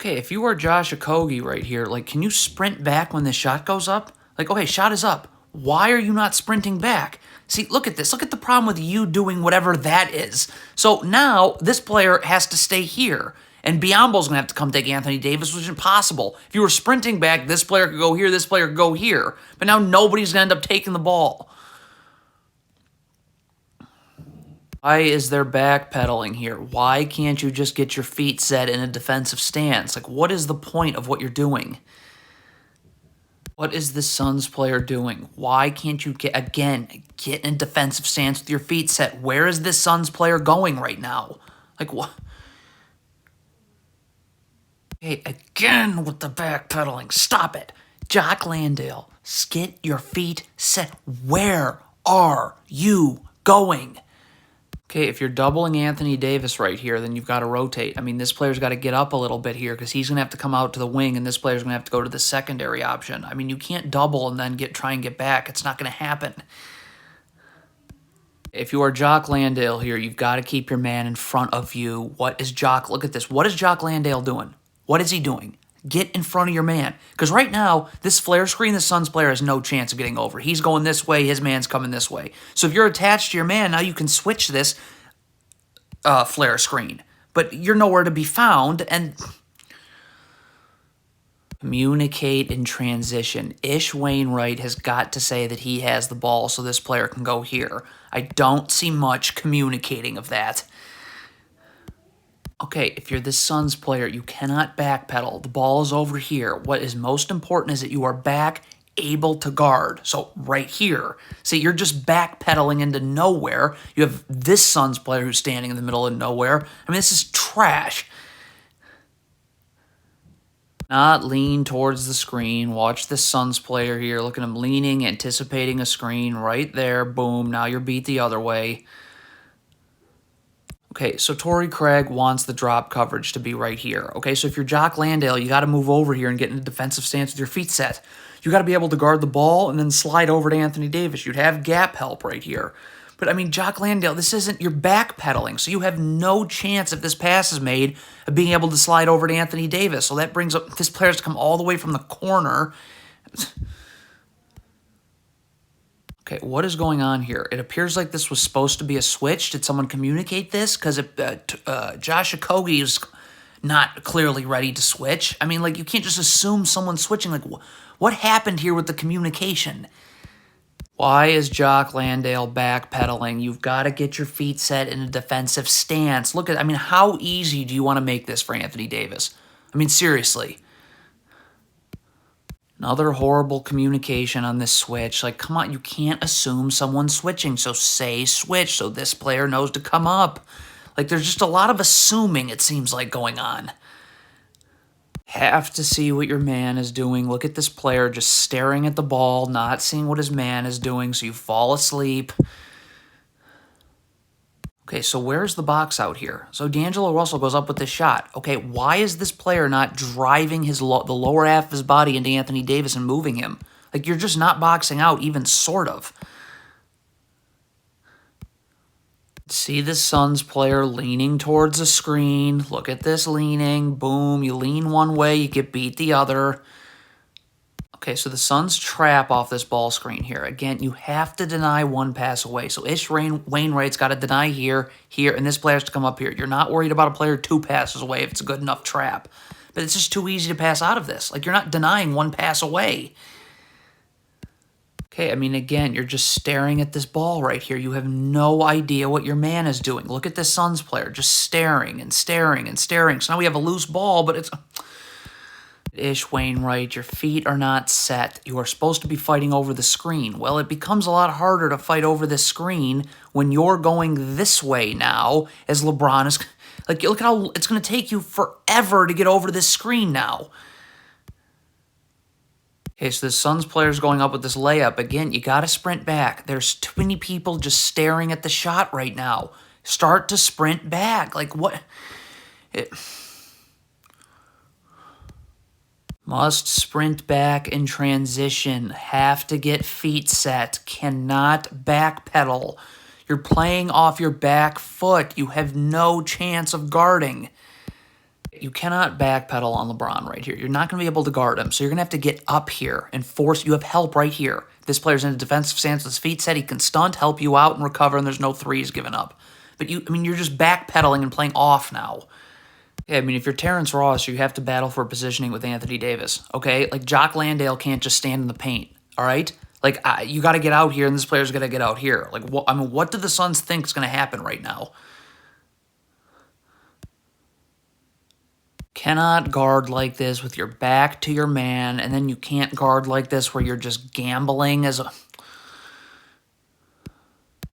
Okay, if you are Josh Okogie right here, like, can you sprint back when the shot goes up? Like, okay, shot is up. Why are you not sprinting back? See, look at this. Look at the problem with you doing whatever that is. So now this player has to stay here. And Biombo's going to have to come take Anthony Davis, which is impossible. If you were sprinting back, this player could go here, this player could go here. But now nobody's going to end up taking the ball. Why is there backpedaling here? Why can't you just get your feet set in a defensive stance? Like, what is the point of what you're doing? What is the Suns player doing? Why can't you get in a defensive stance with your feet set? Where is this Suns player going right now? Like, what? Okay, again with the backpedaling. Stop it. Jock Landale, get your feet set. Where are you going? Okay, if you're doubling Anthony Davis right here, then you've got to rotate. I mean, this player's got to get up a little bit here because he's going to have to come out to the wing, and this player's going to have to go to the secondary option. I mean, you can't double and then try and get back. It's not going to happen. If you are Jock Landale here, you've got to keep your man in front of you. Look at this. What is Jock Landale doing? What is he doing? Get in front of your man. Because right now, this flare screen, the Suns player has no chance of getting over. He's going this way, his man's coming this way. So if you're attached to your man, now you can switch this flare screen. But you're nowhere to be found, and communicate in transition. Ish Wainwright has got to say that he has the ball so this player can go here. I don't see much communicating of that. Okay, if you're the Suns player, you cannot backpedal. The ball is over here. What is most important is that you are back, able to guard. So right here. See, you're just backpedaling into nowhere. You have this Suns player who's standing in the middle of nowhere. I mean, this is trash. Not lean towards the screen. Watch this Suns player here. Look at him leaning, anticipating a screen right there. Boom. Now you're beat the other way. Okay, so Torrey Craig wants the drop coverage to be right here. Okay, so if you're Jock Landale, you got to move over here and get in a defensive stance with your feet set. You got to be able to guard the ball and then slide over to Anthony Davis. You'd have gap help right here. But, I mean, Jock Landale, this isn't your backpedaling, so you have no chance if this pass is made of being able to slide over to Anthony Davis. So that brings up this player's to come all the way from the corner. Okay, what is going on here? It appears like this was supposed to be a switch. Did someone communicate this? Because Josh Okogie is not clearly ready to switch. I mean, like, you can't just assume someone's switching. Like, what happened here with the communication? Why is Jock Landale backpedaling? You've got to get your feet set in a defensive stance. Look at, I mean, how easy do you want to make this for Anthony Davis? I mean, seriously. Another horrible communication on this switch. Like, come on, you can't assume someone's switching, so say switch so this player knows to come up. Like, there's just a lot of assuming, it seems like, going on. Have to see what your man is doing. Look at this player just staring at the ball, not seeing what his man is doing, so you fall asleep. Okay, so where's the box out here? So D'Angelo Russell goes up with this shot. Okay, why is this player not driving the lower half of his body into Anthony Davis and moving him? Like, you're just not boxing out, even sort of. See the Suns player leaning towards the screen. Look at this leaning. Boom, you lean one way, you get beat the other. Okay, so the Suns trap off this ball screen here. Again, you have to deny one pass away. So Ish Wainwright's got to deny here, and this player has to come up here. You're not worried about a player 2 passes away if it's a good enough trap. But it's just too easy to pass out of this. Like, you're not denying one pass away. Okay, I mean, again, you're just staring at this ball right here. You have no idea what your man is doing. Look at this Suns player just staring and staring and staring. So now we have a loose ball, but it's... Ish Wainwright, your feet are not set. You are supposed to be fighting over the screen. Well, it becomes a lot harder to fight over this screen when you're going this way now, as LeBron is... Like, look at how it's going to take you forever to get over this screen now. Okay, so the Suns player's going up with this layup. Again, you got to sprint back. There's too many people just staring at the shot right now. Start to sprint back. Like, what... Must sprint back in transition. Have to get feet set. Cannot backpedal. You're playing off your back foot. You have no chance of guarding. you cannot backpedal on LeBron right here. You're not going to be able to guard him, so you're going to have to get up here and force. You have help right here. This player's in a defensive stance with his feet set. He can stunt, help you out, and recover, and there's no threes given up. But you're just backpedaling and playing off now. Yeah, I mean, if you're Terrence Ross, you have to battle for positioning with Anthony Davis, okay? Like, Jock Landale can't just stand in the paint, all right? Like, you got to get out here, and this player's got to get out here. Like, what do the Suns think is going to happen right now? Cannot guard like this with your back to your man, and then you can't guard like this where you're just gambling as a...